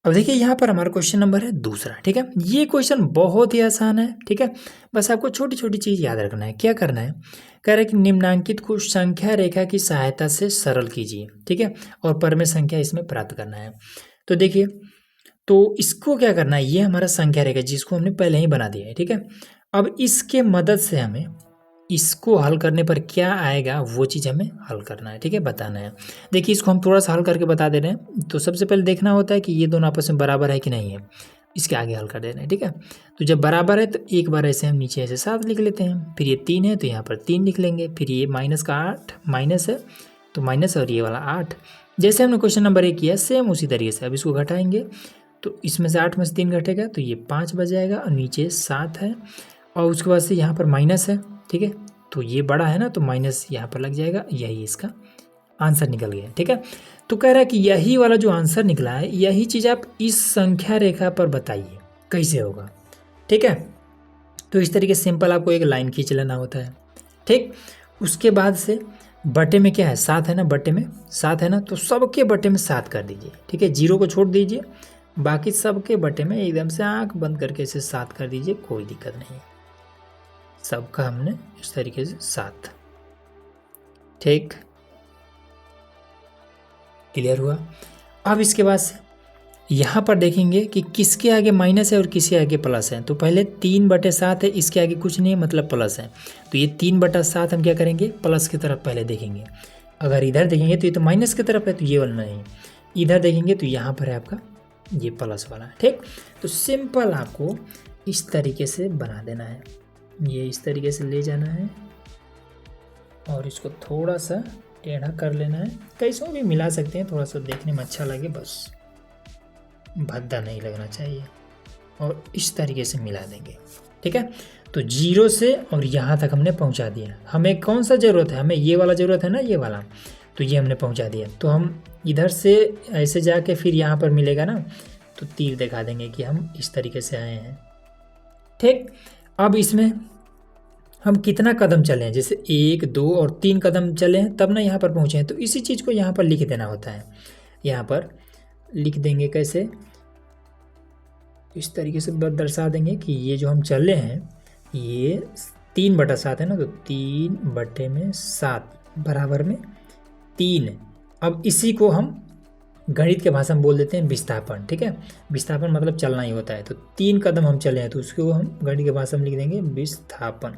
अब देखिए यहाँ पर हमारा क्वेश्चन नंबर है दूसरा। ठीक है, ये क्वेश्चन बहुत ही आसान है। ठीक है, बस आपको छोटी छोटी चीज़ याद रखना है। क्या करना है, कह रहा है कि निम्नांकित को संख्या रेखा की सहायता से सरल कीजिए। ठीक है, और परमेय संख्या इसमें प्राप्त करना है। तो देखिए, तो इसको क्या करना है, ये हमारा संख्या रेखा जिसको हमने पहले ही बना दिया है। ठीक है, अब इसके मदद से हमें इसको हल करने पर क्या आएगा वो चीज़ हमें हल करना है। ठीक है, बताना है। देखिए, इसको हम थोड़ा सा हल करके बता दे रहे हैं। तो सबसे पहले देखना होता है कि ये दोनों आपस में बराबर है कि नहीं है, इसके आगे हल कर दे रहे हैं। ठीक है, तो जब बराबर है तो एक बार ऐसे हम नीचे ऐसे 7 लिख लेते हैं, फिर ये 3 है तो यहाँ पर 3 लिख लेंगे, फिर ये माइनस का 8 माइनस है तो माइनस, और ये वाला 8। जैसे हमने क्वेश्चन नंबर 1 किया सेम उसी तरीके से अब इसको घटाएंगे, तो इसमें से 8 में से 3 घटेगा तो ये 5 बच जाएगा, और नीचे 7 है, और उसके बाद से यहाँ पर माइनस है। ठीक है, तो ये बड़ा है ना, तो माइनस यहाँ पर लग जाएगा, यही इसका आंसर निकल गया। ठीक है, तो कह रहा है कि यही वाला जो आंसर निकला है यही चीज़ आप इस संख्या रेखा पर बताइए कैसे होगा। ठीक है, तो इस तरीके से सिंपल आपको एक लाइन खींच लेना होता है। ठीक, उसके बाद से बटे में क्या है, 7 है ना, बटे में 7 है ना, तो सबके बटे में 7 कर दीजिए। ठीक है, 0 को छोड़ दीजिए, बाकी सबके बटे में एकदम से आंख बंद करके इसे 7 कर दीजिए, कोई दिक्कत नहीं है। सबका हमने इस तरीके से 7। ठीक, क्लियर हुआ। अब इसके बाद से यहाँ पर देखेंगे कि किसके आगे माइनस है और किसके आगे प्लस है। तो पहले 3/7 है, इसके आगे कुछ नहीं है मतलब प्लस है, तो ये 3/7 हम क्या करेंगे, प्लस की तरफ पहले देखेंगे। अगर इधर देखेंगे तो ये तो माइनस की तरफ है, तो ये वाला नहीं। इधर देखेंगे तो यहाँ पर है आपका ये प्लस वाला। ठीक, तो सिंपल आपको इस तरीके से बना देना है, ये इस तरीके से ले जाना है और इसको थोड़ा सा टेढ़ा कर लेना है। कैसे भी मिला सकते हैं, थोड़ा सा देखने में अच्छा लगे, बस भद्दा नहीं लगना चाहिए, और इस तरीके से मिला देंगे। ठीक है, तो 0 से और यहाँ तक हमने पहुँचा दिया। हमें कौन सा ज़रूरत है, हमें ये वाला ज़रूरत है ना, ये वाला, तो ये हमने पहुँचा दिया। तो हम इधर से ऐसे जाके फिर यहाँ पर मिलेगा ना, तो तीर दिखा देंगे कि हम इस तरीके से आए हैं। ठीक, अब इसमें हम कितना कदम चले हैं, जैसे 1 2 और 3 कदम चले हैं तब ना यहाँ पर पहुँचे हैं, तो इसी चीज़ को यहाँ पर लिख देना होता है। यहाँ पर लिख देंगे कैसे, इस तरीके से दर्शा देंगे कि ये जो हम चले हैं ये 3/7 है ना, तो 3/7 बराबर में 3। अब इसी को हम गणित के भाषा में बोल देते हैं विस्थापन। ठीक है, विस्थापन मतलब चलना ही होता है, तो 3 कदम हम चले हैं तो उसको हम गणित के भाषा में लिख देंगे विस्थापन।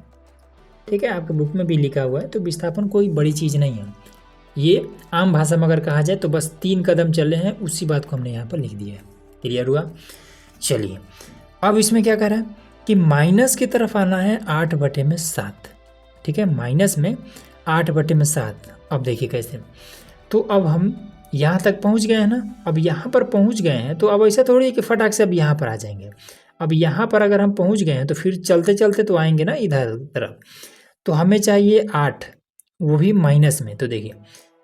ठीक है, आपके बुक में भी लिखा हुआ है, तो विस्थापन कोई बड़ी चीज़ नहीं है, ये आम भाषा में अगर कहा जाए तो बस 3 कदम चले हैं, उसी बात को हमने यहाँ पर लिख दिया है। क्लियर हुआ। चलिए, अब इसमें क्या कर रहा है कि माइनस की तरफ आना है 8/7। ठीक है, माइनस में 8/7। अब देखिए कैसे, तो अब हम यहाँ तक पहुँच गए हैं ना, अब यहाँ पर पहुँच गए हैं, तो अब ऐसा थोड़ी है कि फटाक से अब यहाँ पर आ जाएंगे। अब यहाँ पर अगर हम पहुँच गए हैं तो फिर चलते चलते तो आएंगे ना इधर तरफ, तो हमें चाहिए 8, वो भी माइनस में। तो देखिए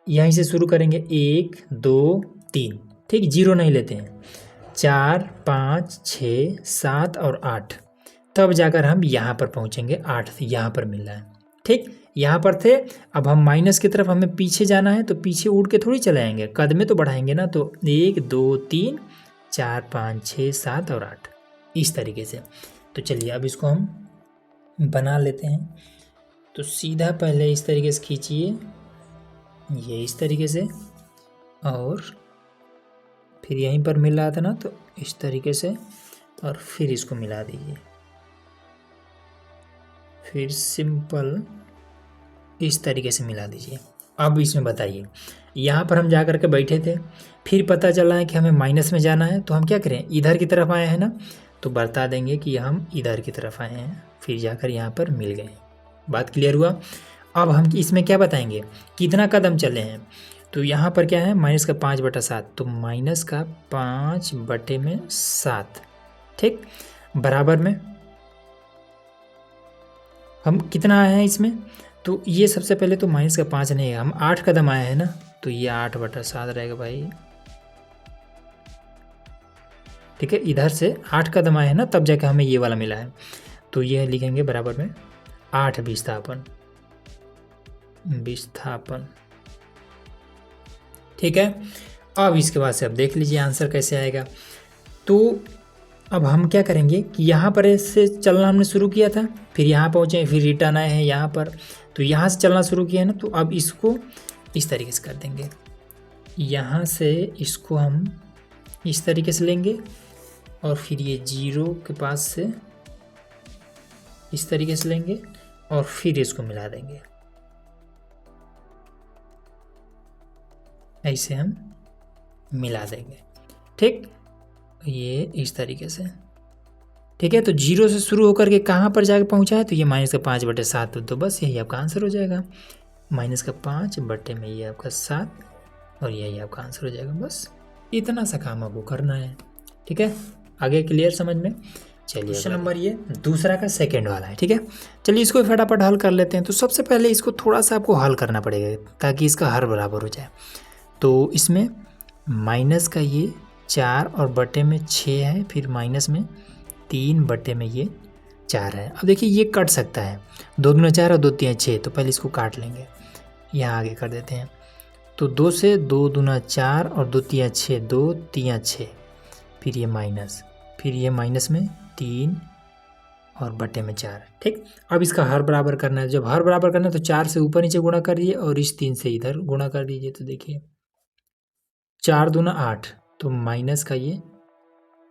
यहीं से शुरू करेंगे, 1 2 3। ठीक, 0 नहीं लेते हैं, 4 5 6 7 और 8, तब जाकर हम यहाँ पर पहुँचेंगे। 8 यहाँ पर मिल रहा है। ठीक, यहाँ पर थे, अब हम माइनस की तरफ हमें पीछे जाना है, तो पीछे उड़ के थोड़ी चले आएंगे, कद में तो बढ़ाएंगे ना। तो 1 2 3 4 5 6 7 और 8, इस तरीके से। तो चलिए अब इसको हम बना लेते हैं। तो सीधा पहले इस तरीके से खींचिए, ये इस तरीके से, और फिर यहीं पर मिल रहा था ना, तो इस तरीके से, और फिर इसको मिला दीजिए। फिर सिंपल इस तरीके से मिला दीजिए। अब इसमें बताइए, यहाँ पर हम जा कर के बैठे थे, फिर पता चला है कि हमें माइनस में जाना है, तो हम क्या करें, इधर की तरफ आए हैं ना, तो बता देंगे कि हम इधर की तरफ आए हैं, फिर जाकर यहाँ पर मिल गए। बात क्लियर हुआ। अब हम इसमें क्या बताएंगे, कितना कदम चले हैं, तो यहाँ पर क्या है, माइनस का 5/7, तो माइनस का 5/7। ठीक, बराबर में हम कितना आए हैं इसमें, तो ये सबसे पहले तो माइनस का 5 नहीं है, हम 8 कदम आए हैं ना, तो ये 8/7 रहेगा भाई। ठीक है, इधर से 8 कदम आए हैं ना, तब जाके हमें ये वाला मिला है, तो ये लिखेंगे बराबर में 8 विस्थापन। ठीक है, अब इसके बाद से अब देख लीजिए आंसर कैसे आएगा। तो अब हम क्या करेंगे कि यहाँ पर से चलना हमने शुरू किया था, फिर यहाँ पहुँचे, फिर रिटर्न आए हैं यहाँ पर, तो यहाँ से चलना शुरू किया है ना, तो अब इसको इस तरीके से कर देंगे। यहाँ से इसको हम इस तरीके से लेंगे और फिर ये 0 के पास से इस तरीके से लेंगे और फिर इसको मिला देंगे। ऐसे हम मिला देंगे, ठीक, ये इस तरीके से, ठीक है। तो 0 से शुरू होकर के कहाँ पर जाके पहुँचा है, तो ये -5/7, तो बस यही आपका आंसर हो जाएगा। -5 में ये आपका 7 और यही आपका आंसर हो जाएगा। बस इतना सा काम आपको करना है, ठीक है। आगे क्लियर समझ में? चलिए क्वेश्चन नंबर ये दूसरा का सेकंड वाला है, ठीक है। चलिए इसको फटाफट हल कर लेते हैं। तो सबसे पहले इसको थोड़ा सा आपको हल करना पड़ेगा ताकि इसका हर बराबर हो जाए। तो इसमें माइनस का ये 4 और बटे में 6 है, फिर माइनस में 3 बटे में ये 4 है। अब देखिए ये कट सकता है, 2 दूना 4 और 2 तिया 6, तो पहले इसको काट लेंगे। यहाँ आगे कर देते हैं। तो 2 से 2 दूना 4 और 2 तिया 6, 2 तिया 6, फिर ये माइनस, फिर ये माइनस में 3 और बटे में 4, ठीक। अब इसका हर बराबर करना है। जब हर बराबर करना है तो 4 से ऊपर नीचे गुणा कर दीजिए और इस 3 से इधर गुणा कर दीजिए। तो देखिए 4 दूना 8, तो माइनस का ये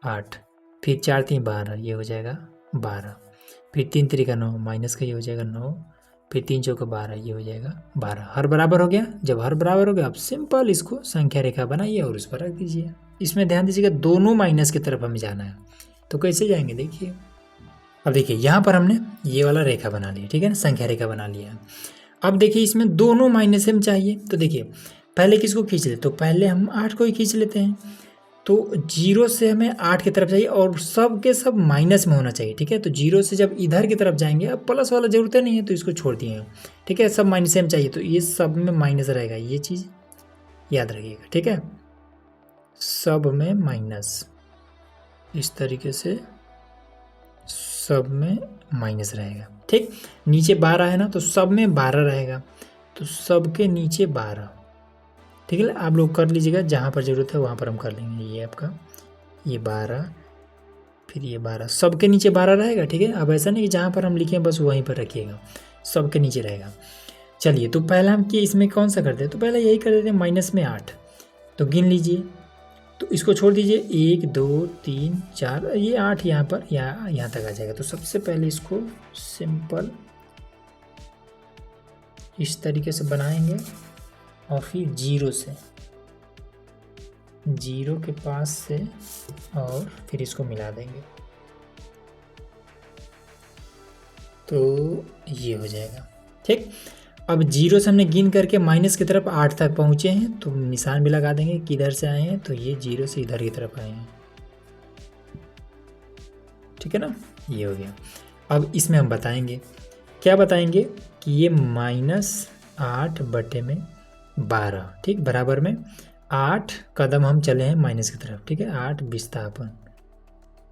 8, फिर 4 3 12, ये हो जाएगा 12, फिर 3 3 का 9, माइनस का ये हो जाएगा 9, फिर 3 4 का 12, ये हो जाएगा 12। हर बराबर हो गया। जब हर बराबर हो गया आप सिंपल इसको संख्या रेखा बनाइए और उस पर रख दीजिए। इसमें ध्यान दीजिएगा दोनों माइनस की तरफ हमें जाना है। तो कैसे जाएंगे देखिए। अब देखिए यहाँ पर हमने ये वाला रेखा बना लिया, ठीक है ना, संख्या रेखा बना लिया। अब देखिए इसमें दोनों माइनस में चाहिए, तो देखिए पहले किसको खींच ले, तो पहले हम 8 को ही खींच लेते हैं। तो 0 से हमें 8 की तरफ चाहिए और सब के सब माइनस में होना चाहिए, ठीक है। तो 0 से जब इधर की तरफ जाएंगे, अब प्लस वाला जरूरत नहीं है तो इसको छोड़ दिए हैं, ठीक है। सब माइनस में चाहिए तो ये सब में माइनस रहेगा, ये चीज़ याद रखिएगा, ठीक है। सब में माइनस, इस तरीके से सब में माइनस रहेगा, ठीक। नीचे 12 है ना, तो सब में 12 रहेगा, तो सब के नीचे 12, ठीक है। आप लोग कर लीजिएगा, जहाँ पर ज़रूरत है वहाँ पर हम कर लेंगे। ये आपका ये 12, फिर ये 12, सब के नीचे 12 रहेगा, ठीक है। अब ऐसा नहीं कि जहाँ पर हम लिखें बस वहीं पर रखिएगा, सब के नीचे रहेगा। चलिए तो पहला हम कि इसमें कौन सा करते हैं, तो पहले यही कर देते हैं, माइनस में 8, तो गिन लीजिए। तो इसको छोड़ दीजिए, 1 2 3 4, ये 8 यहाँ पर यहाँ तक आ जाएगा। तो सबसे पहले इसको सिंपल इस तरीके से बनाएंगे और फिर 0 से 0 के पास से और फिर इसको मिला देंगे, तो ये हो जाएगा, ठीक। अब 0 से हमने गिन करके माइनस की तरफ 8 तक पहुँचे हैं, तो निशान भी लगा देंगे किधर से आए हैं, तो ये 0 से इधर की तरफ आए हैं, ठीक है ना, ये हो गया। अब इसमें हम बताएंगे, क्या बताएंगे कि ये -8 बटे में 12, ठीक, बराबर में 8 कदम हम चले हैं माइनस की तरफ, ठीक है। 8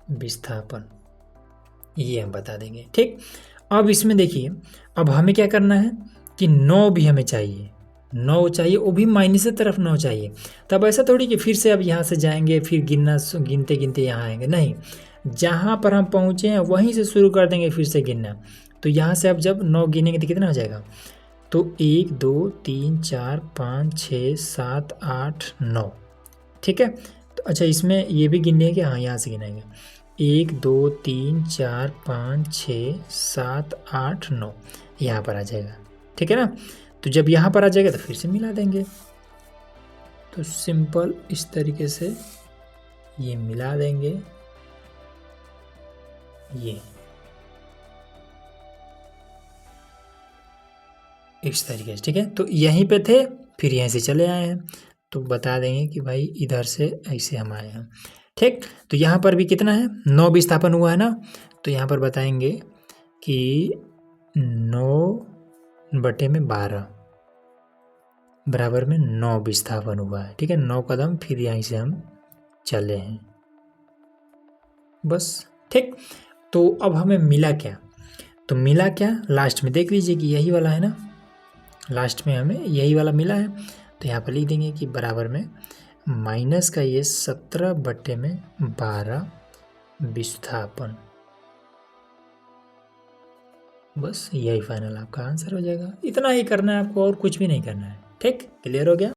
विस्थापन ये हम बता देंगे, ठीक। अब इसमें देखिए, अब हमें क्या करना है कि 9 भी हमें चाहिए, 9 चाहिए, वो भी माइनस की तरफ 9 चाहिए। तब ऐसा थोड़ी कि फिर से अब यहाँ से जाएंगे फिर गिनते गिनते यहाँ आएंगे, नहीं, जहाँ पर हम पहुँचे हैं वहीं से शुरू कर देंगे फिर से गिनना। तो यहाँ से अब जब 9 गिनेंगे तो कितना हो जाएगा, तो 1 2 3 4 5 6 7 8 9, ठीक है। तो अच्छा इसमें ये भी गिन लेंगे, हाँ यहाँ से गिनेंगे, 1 2 3 4 5 6 7 8 9, यहाँ पर आ जाएगा, ठीक है ना। तो जब यहाँ पर आ जाएगा तो फिर से मिला देंगे। तो सिंपल इस तरीके से ये मिला देंगे, ये इस तरीके से, ठीक है। तो यहीं पे थे, फिर यहीं से चले आए हैं, तो बता देंगे कि भाई इधर से ऐसे हम आए हैं, ठीक। तो यहाँ पर भी कितना है, 9 विस्थापन हुआ है ना, तो यहाँ पर बताएंगे कि 9 बटे में 12 बराबर में 9 विस्थापन हुआ है, ठीक है। 9 कदम फिर यहीं से हम चले हैं, बस, ठीक। तो अब हमें मिला क्या, तो मिला क्या लास्ट में देख लीजिए कि यही वाला है ना, लास्ट में हमें यही वाला मिला है। तो यहाँ पर लिख देंगे कि बराबर में माइनस का ये 17/12 विस्थापन। बस यही फाइनल आपका आंसर हो जाएगा। इतना ही करना है आपको और कुछ भी नहीं करना है। ठीक, क्लियर हो गया।